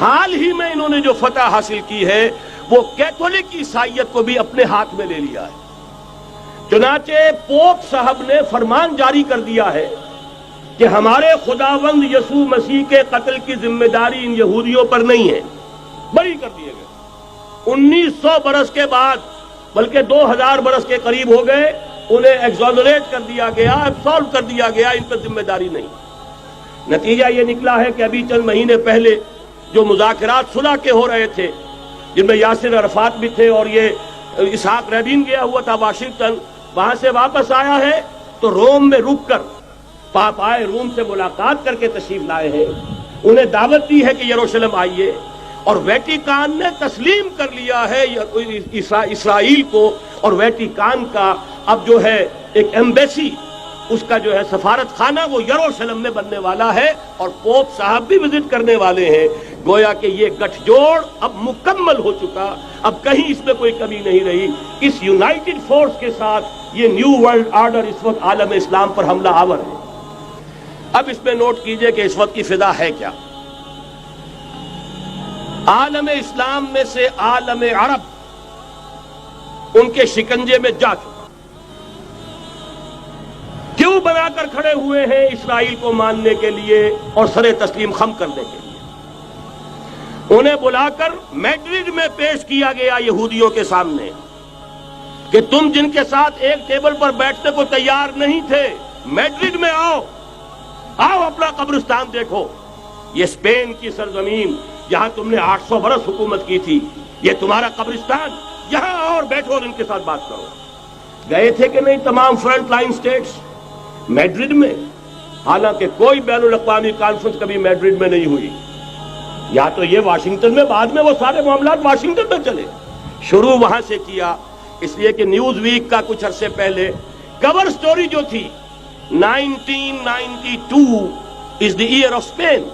حال ہی میں انہوں نے جو فتح حاصل کی ہے وہ کیتھولک عیسائیت کو بھی اپنے ہاتھ میں لے لیا ہے. چنانچہ پوپ صاحب نے فرمان جاری کر دیا ہے کہ ہمارے خداوند یسوع مسیح کے قتل کی ذمہ داری ان یہودیوں پر نہیں ہے. بری کر دیے گئے. 1900 برس کے بعد بلکہ 2000 برس کے قریب ہو گئے, انہیں ایگزونریٹ کر دیا گیا, ایبسالو کر دیا گیا, ان پر ذمہ داری نہیں. نتیجہ یہ نکلا ہے کہ ابھی چند مہینے پہلے جو مذاکرات صلح کے ہو رہے تھے, جن میں یاسر عرفات بھی تھے اور یہ اسحاق رابین گیا ہوا تھا واشنگٹن, وہاں سے واپس آیا ہے تو روم میں رک کر پاپائے روم سے ملاقات کر کے تشریف لائے ہیں. انہیں دعوت دی ہے کہ یروشلم آئیے, اور ویٹیکان نے تسلیم کر لیا ہے اسرائیل کو, اور ویٹیکان کا اب جو ہے ایک ایمبیسی, اس کا جو ہے سفارت خانہ وہ یروشلم میں بننے والا ہے, اور پوپ صاحب بھی وزٹ کرنے والے ہیں. گویا کہ یہ گٹھ جوڑ اب مکمل ہو چکا, اب کہیں اس میں کوئی کمی نہیں رہی. اس یونائٹڈ فورس کے ساتھ یہ نیو ورلڈ آرڈر اس وقت عالم اسلام پر حملہ آور ہے. اب اس میں نوٹ کیجئے کہ اس وقت کی فضا ہے کیا. عالم اسلام میں سے عالم عرب ان کے شکنجے میں جا چکا. کیوں بنا کر کھڑے ہوئے ہیں اسرائیل کو ماننے کے لیے اور سر تسلیم خم کرنے کے لیے. انہیں بلا کر میڈرڈ میں پیش کیا گیا یہودیوں کے سامنے کہ تم جن کے ساتھ ایک ٹیبل پر بیٹھنے کو تیار نہیں تھے, میڈرڈ میں آؤ, آؤ اپنا قبرستان دیکھو. یہ اسپین کی سرزمین جہاں تم نے 800 برس حکومت کی تھی, یہ تمہارا قبرستان, یہاں آؤ اور بیٹھو اور ان کے ساتھ بات کرو. گئے تھے کہ نہیں تمام فرنٹ لائن سٹیٹس میڈرڈ میں, حالانکہ کوئی بین الاقوامی کانفرنس کبھی میڈرڈ میں نہیں ہوئی. یا تو یہ واشنگٹن میں, بعد میں وہ سارے معاملات واشنگٹن میں چلے. شروع وہاں سے کیا, اس لیے کہ نیوز ویک کا کچھ عرصے پہلے کور سٹوری جو تھی 1992 is the year of Spain.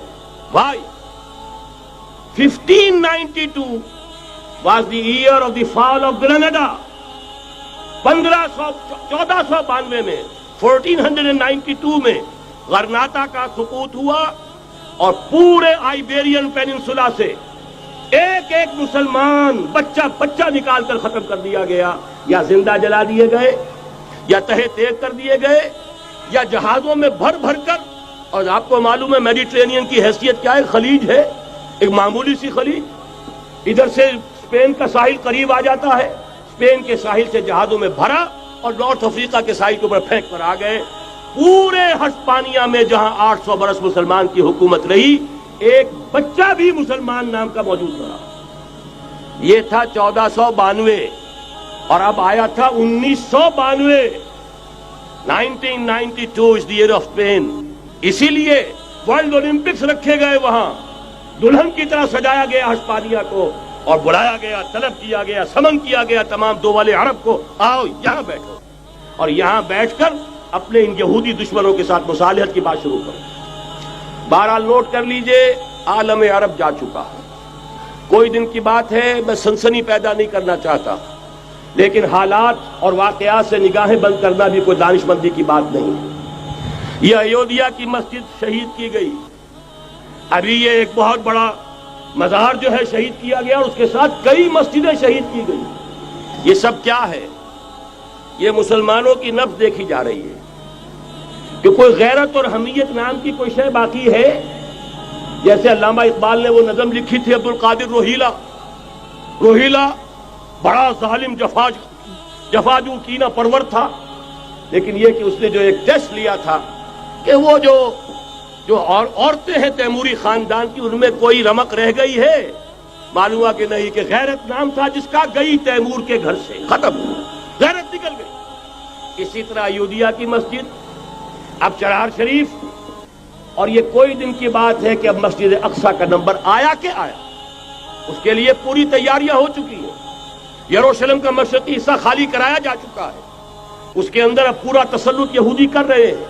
Why? 1592 was the year of the fall of Granada. 1492 میں 1492 میں غرناطہ کا سقوط ہوا, اور پورے آئیبیرین پیننسولا سے ایک ایک مسلمان بچہ نکال کر ختم کر دیا گیا, یا زندہ جلا دیے گئے, یا تہہ تیگ کر دیے گئے, یا جہازوں میں بھر بھر کر. اور آپ کو معلوم ہے میڈیٹرینین کی حیثیت کیا ہے, خلیج ہے, ایک معمولی سی خلیج. ادھر سے اسپین کا ساحل قریب آ جاتا ہے, اسپین کے ساحل سے جہازوں میں بھرا اور نارتھ افریقہ کے ساحل کے اوپر پھینک کر آ گئے. پورے ہسپانیہ میں جہاں 800 برس مسلمان کی حکومت رہی, ایک بچہ بھی مسلمان نام کا موجود رہا. یہ تھا 1492, اور اب آیا تھا 1992. 1992 is the year of Spain. اسی لیے ورلڈ اولمپکس رکھے گئے, وہاں دلہن کی طرح سجایا گیا ہسپانیہ کو, اور بلایا گیا, طلب کیا گیا, سمن کیا گیا تمام دول عرب کو, آؤ یہاں بیٹھو, اور یہاں بیٹھ کر اپنے ان یہودی دشمنوں کے ساتھ مصالحت کی بات شروع کرو. بہرحال نوٹ کر لیجئے, عالم عرب جا چکا. کوئی دن کی بات ہے, میں سنسنی پیدا نہیں کرنا چاہتا, لیکن حالات اور واقعات سے نگاہیں بند کرنا بھی کوئی دانش مندی کی بات نہیں. یہ ایودھیا کی مسجد شہید کی گئی, ابھی یہ ایک بہت بڑا مزار جو ہے شہید کیا گیا, اور اس کے ساتھ کئی مسجدیں شہید کی گئی. یہ سب کیا ہے؟ یہ مسلمانوں کی نفس دیکھی جا رہی ہے کہ کوئی غیرت اور حمیت نام کی کوئی شے باقی ہے. جیسے علامہ اقبال نے وہ نظم لکھی تھی, عبد القادر روہیلا بڑا ظالم جفاجو کینہ پرور تھا, لیکن یہ کہ اس نے جو ایک ٹیسٹ لیا تھا کہ وہ جو عورتیں ہیں تیموری خاندان کی, ان میں کوئی رمق رہ گئی ہے, معلوم ہوا کہ نہیں, کہ غیرت نام تھا جس کا گئی تیمور کے گھر سے, ختم, غیرت نکل گئی. اسی طرح ایودھیا کی مسجد, اب چرار شریف, اور یہ کوئی دن کی بات ہے کہ اب مسجد اقصی کا نمبر آیا کہ آیا. اس کے لیے پوری تیاریاں ہو چکی ہیں. یروشلم کا مشرقی حصہ خالی کرایا جا چکا ہے, اس کے اندر اب پورا تسلط یہودی کر رہے ہیں.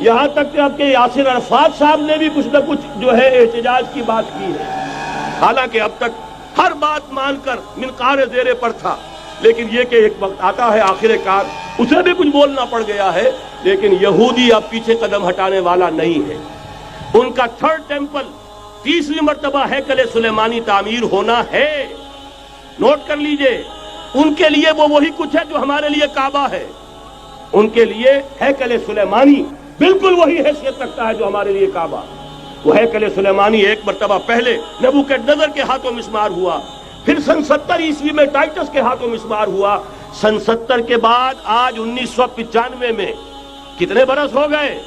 یہاں تک کہ اب کے یاسر عرفات صاحب نے بھی کچھ نہ کچھ جو ہے احتجاج کی بات کی ہے, حالانکہ اب تک ہر بات مان کر منقار زیرے پر تھا. لیکن یہ کہ ایک وقت آتا ہے آخر کار اسے بھی کچھ بولنا پڑ گیا ہے. لیکن یہودی اب پیچھے قدم ہٹانے والا نہیں ہے. ان کا تھرڈ ٹیمپل تیسری مرتبہ ہیکل سلیمانی تعمیر ہونا ہے۔ نوٹ کر لیجئے، ان کے لیے وہ وہی کچھ ہے جو ہمارے لیے کعبہ ہے، ان کے لیے ہیکل سلیمانی بالکل وہی حیثیت رکھتا ہے جو ہمارے لیے کعبہ۔ وہ ہیکل سلیمانی ایک مرتبہ پہلے نبوکدنضر کے ہاتھوں مسمار ہوا، پھر سن 70 عیسوی میں ٹائٹس کے ہاتھوں مسمار ہوا، سن 70 کے بعد آج 1995 میں کتنے برس ہو گئے؟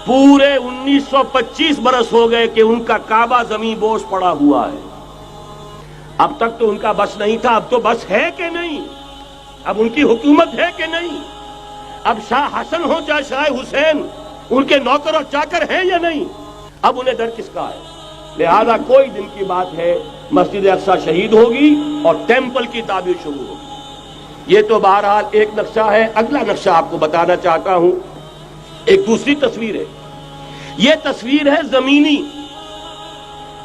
پورے 1925 برس ہو گئے کہ ان کا کعبہ زمین بوس پڑا ہوا ہے۔ اب تک تو ان کا بس نہیں تھا، اب تو بس ہے کہ نہیں؟ اب ان کی حکومت ہے کہ نہیں؟ اب شاہ حسن ہو چاہے شاہ حسین، ان کے نوکر اور چاکر ہیں یا نہیں؟ اب انہیں ڈر کس کا ہے؟ لہذا کوئی دن کی بات ہے، مسجد اقصی شہید ہوگی اور ٹیمپل کی تعمیر شروع ہوگی۔ یہ تو بہرحال ایک نقشہ ہے۔ اگلا نقشہ آپ کو بتانا چاہتا ہوں، ایک دوسری تصویر ہے۔ یہ تصویر ہے زمینی،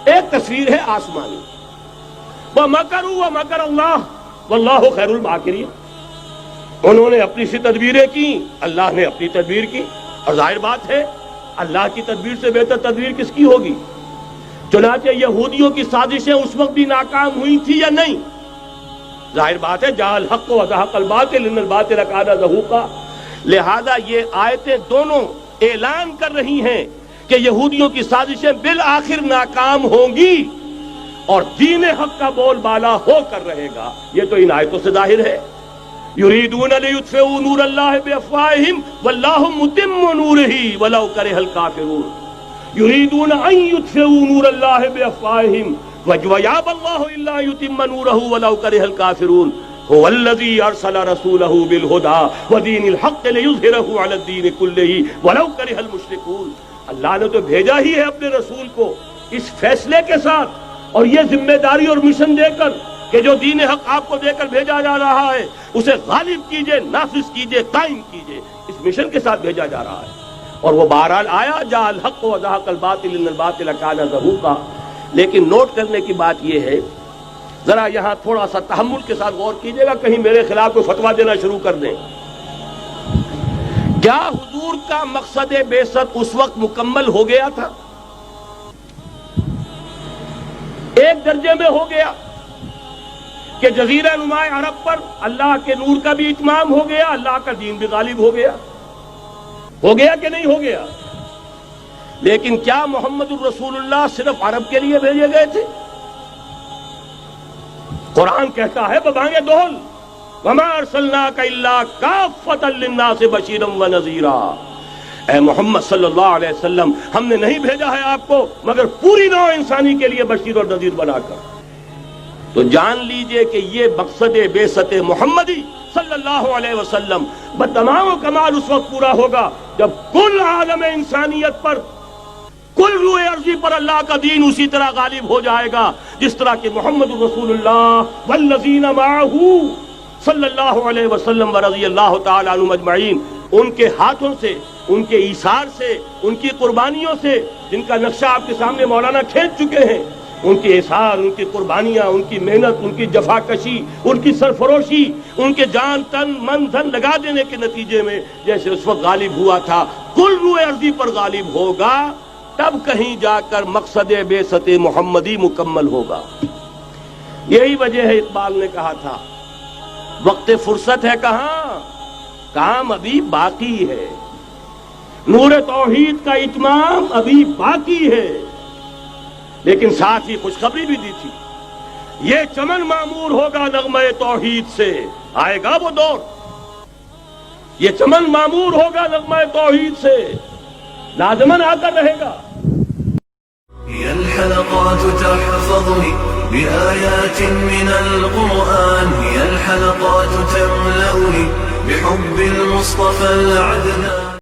ایک تصویر ہے آسمانی۔ وَمَكَرُوا وَمَكَرَ اللَّهُ وَاللَّهُ خَيْرُ الْمَاكِرِينَ۔ انہوں نے اپنی سی تدبیریں کی، اللہ نے اپنی تدبیر کی، اور ظاہر بات ہے اللہ کی تدبیر سے بہتر تدبیر کس کی ہوگی؟ چنانچہ یہودیوں کی سازشیں اس وقت بھی ناکام ہوئی تھی یا نہیں؟ ظاہر بات ہے جاء الحق وزهق الباطل ان الباطل کان زہوقا۔ لہذا یہ آیتیں دونوں اعلان کر رہی ہیں کہ یہودیوں کی سازشیں بالآخر ناکام ہوں گی اور دین حق کا بول بالا ہو کر رہے گا۔ یہ تو ان آیتوں سے ظاہر ہے۔ یریدون لیطفئوا نور اللہ بافواہہم واللہ متم نورہ ولو کرہ الکافرون۔ یریدون ان یطفئوا نور اللہ بافواہہم ویأبی اللہ الا ان یتم نورہ ولو کرہ الکافرون۔ هو الذی ارسل رسولہ بالہدی ودین الحق لیظہرہ علی الدین کلہ ولو کرہ المشرکون۔ اللہ نے تو بھیجا ہی ہے اپنے رسول کو اس فیصلے کے ساتھ اور یہ ذمہ داری اور مشن دے کر کہ جو دین حق آپ کو دے کر بھیجا جا رہا ہے اسے غالب کیجئے، نافذ کیجئے، قائم کیجئے، اس مشن کے ساتھ بھیجا جا رہا ہے۔ اور وہ بہرحال آیا، جاء الحق وزهق الباطل ان الباطل کان زہوقا۔ لیکن نوٹ کرنے کی بات یہ ہے، ذرا یہاں تھوڑا سا تحمل کے ساتھ غور کیجئے گا، کہیں میرے خلاف کوئی فتویٰ دینا شروع کر دیں۔ کیا حضور کا مقصد بعثت اس وقت مکمل ہو گیا تھا؟ ایک درجے میں ہو گیا کہ جزیرہ نماء عرب پر اللہ کے نور کا بھی اتمام ہو گیا، اللہ کا دین بھی غالب ہو گیا۔ ہو گیا کہ نہیں ہو گیا؟ لیکن کیا محمد الرسول اللہ صرف عرب کے لیے بھیجے گئے تھے؟ قرآن کہتا ہے ببانگ دہل وما ارسلناک الا کافۃ للناس بشیرا ونذیرا۔ اے محمد صلی اللہ علیہ وسلم، ہم نے نہیں بھیجا ہے آپ کو مگر پوری نوع انسانی کے لیے بشیر اور نذیر بنا کر۔ تو جان لیجئے کہ یہ مقصد بعثت محمدی صلی اللہ علیہ وسلم بتمام و کمال اس وقت پورا ہوگا جب کل عالم انسانیت پر، کل روئے ارضی پر اللہ کا دین اسی طرح غالب ہو جائے گا جس طرح کہ محمد رسول اللہ والذین معہ صلی اللہ علیہ وسلم ورضی اللہ تعالی عنہم اجمعین، ان کے ہاتھوں سے، ان کے ایثار سے، ان کی قربانیوں سے، جن کا نقشہ آپ کے سامنے مولانا کھینچ چکے ہیں، ان کے اثار، ان کی قربانیاں، ان کی محنت، ان کی جفا کشی، ان کی سرفروشی، ان کے جان تن من دھن لگا دینے کے نتیجے میں جیسے اس وقت غالب ہوا تھا کل روئے ارضی پر غالب ہوگا، تب کہیں جا کر مقصد بعثت محمدی مکمل ہوگا۔ یہی وجہ ہے اقبال نے کہا تھا وقت فرصت ہے کہاں، کام ابھی باقی ہے، نور توحید کا اتمام ابھی باقی ہے۔ لیکن ساتھ ہی خوشخبری بھی دی تھی، یہ چمن معمور ہوگا نغمہ توحید سے، آئے گا وہ دور، یہ چمن معمور ہوگا نغمہ توحید سے، لازماً آ کر رہے گا۔ هي الحلقات تحفظني بآيات من القرآن، هي الحلقات تملأني بحب المصطفى العدنان۔